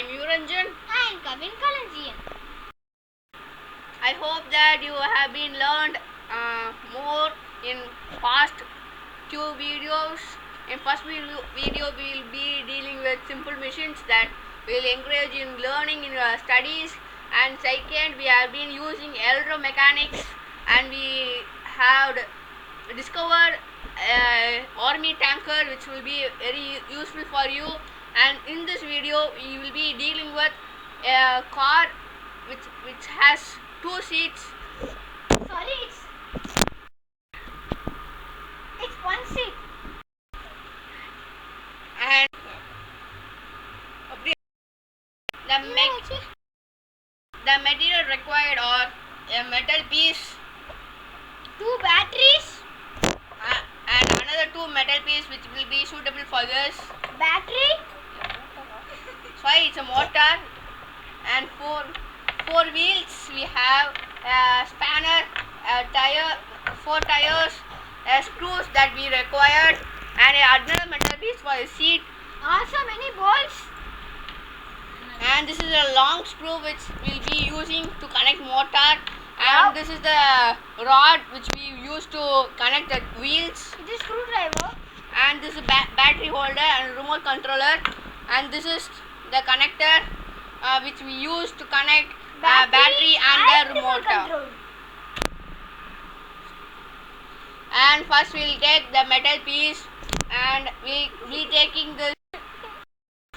I'm Yuranjan. And Kavin Kalanjian. I hope that you have been learned more in past two videos. In first video we will be dealing with simple machines that will encourage in learning in your studies. And second, we have been using electromechanics, and we have discovered army tanker, which will be very useful for you. And in this video we will be dealing with a car which has two seats. Sorry, it's one seat. And the material required are a metal piece, two batteries, and another two metal piece which will be suitable for this battery. Sorry, it's a motor, and four wheels. We have a spanner, a tire, four tires, screws that we required, and another metal piece for the seat. Also many bolts. And this is a long screw which we'll be using to connect motor. And this is the rod which we use to connect the wheels. It is screwdriver. And this is battery holder and remote controller. And this is the connector which we use to connect battery and the remote. And first we'll take the metal piece, and we'll taking this,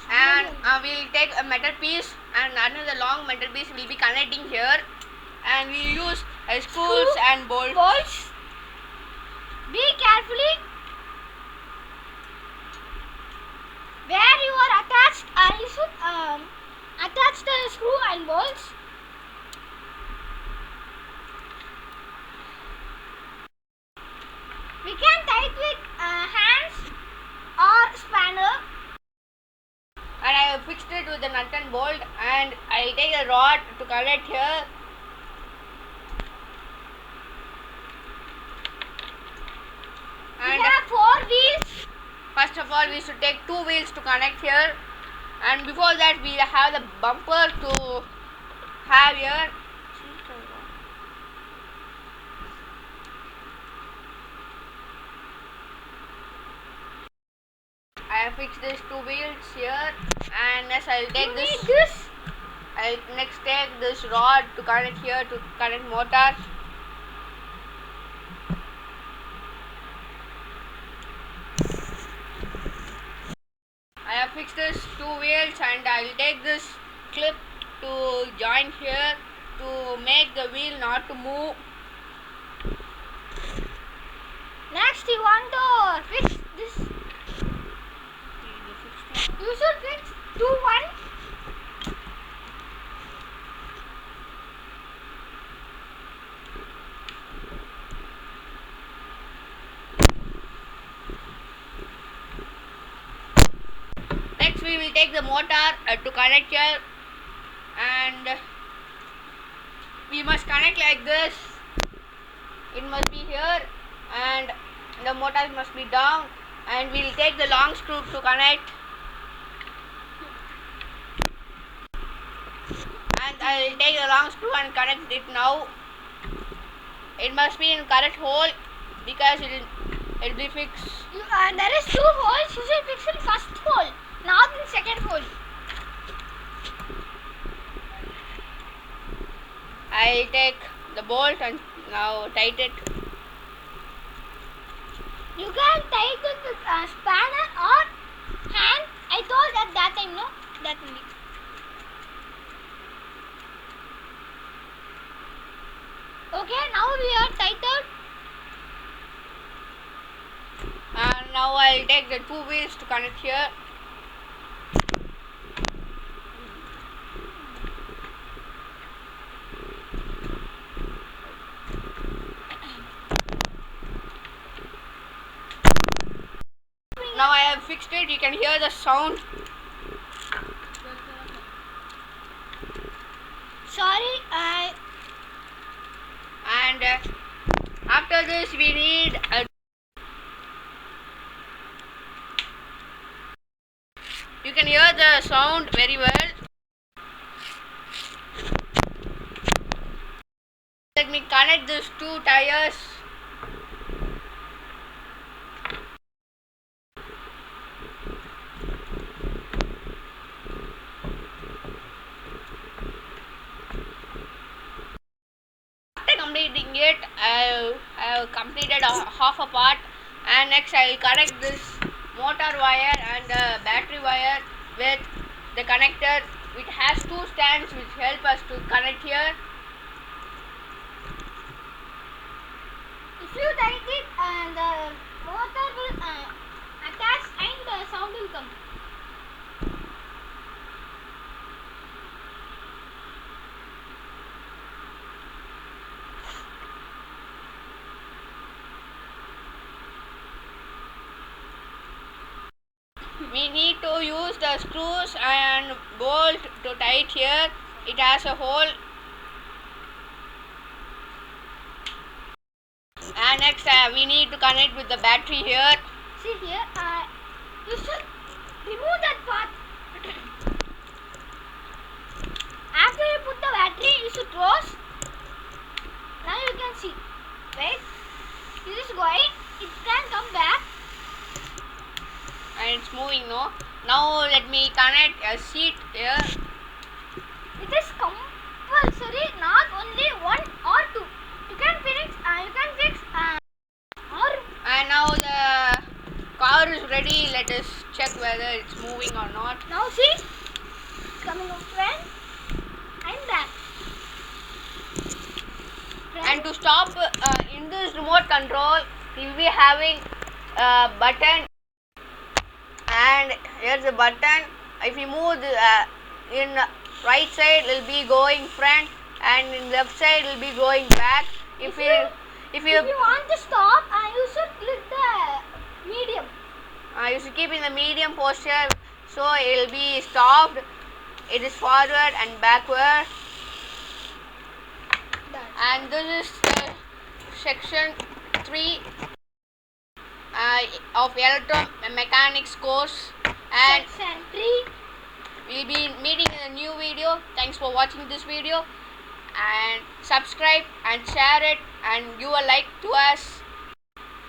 and we'll take a metal piece and another long metal piece will be connecting here, and we use screws and bolts. Be carefully where you are attached. You should attach the screw and bolts. We can tie it with hands or spanner. And I have fixed it with a nut and bolt, and I'll take a rod to connect here. And we have four wheels. First of all, we should take two wheels to connect here, and before that we have the bumper to have here. I have fixed these two wheels here, and next I'll take this. I'll next take this rod to connect here to connect motor. I have fixed this two wheels, and I'll take this clip to join here to make the wheel not to move. Next, you want to fix this. You should fix 2-1. Next, we will take the motor to connect here, and we must connect like this. It must be here, and the motor must be down, and we will take the long screw to connect. And I will take the long screw and connect it now. It must be in correct hole because it will be fixed. There is two holes. You should fix in first hole, not in second hole. I will take the bolt and now tight it. You can tie it with spanner or hand. I told that time, no? That only. Okay, now we are tightened. And now I will take the two wheels to connect here. Now I have fixed it. You can hear the sound. Sorry, And after this we need a You can hear the sound very well. Let me connect these two tires. After completing it, I have completed half a part, and next I will connect this motor wire and the battery wire with the connector. It has two stands which help us to connect here. If you tight it, the motor will attach and the sound will come. We need to use the screws and bolt to tight here. It has a hole. And next we need to connect with the battery here. See here, you should remove that part. After you put the battery, you should close. Now you can see. Wait, this is going. It can come back. And it's moving, no? Now let me connect a seat here. It is compulsory, not only one or two. You can fix, or. And now the car is ready. Let us check whether it's moving or not. Now see, it's coming up front and back. And to stop in this remote control, we will be having a button. And here's the button. If you move in right side, it will be going front, and in left side, it will be going back. If you want to stop, you should click the medium. You should keep in the medium posture, so it will be stopped. It is forward and backward. And this is the section 3 of electromechanics course. And Section 3. we'll be meeting in a new video. Thanks for watching this video, and subscribe and share it and give a like to us.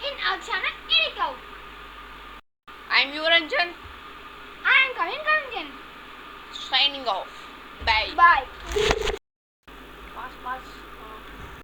In our channel, Irikau. I'm Yuranjan, I am Kavin Karanjan. signing off. Bye. Bye.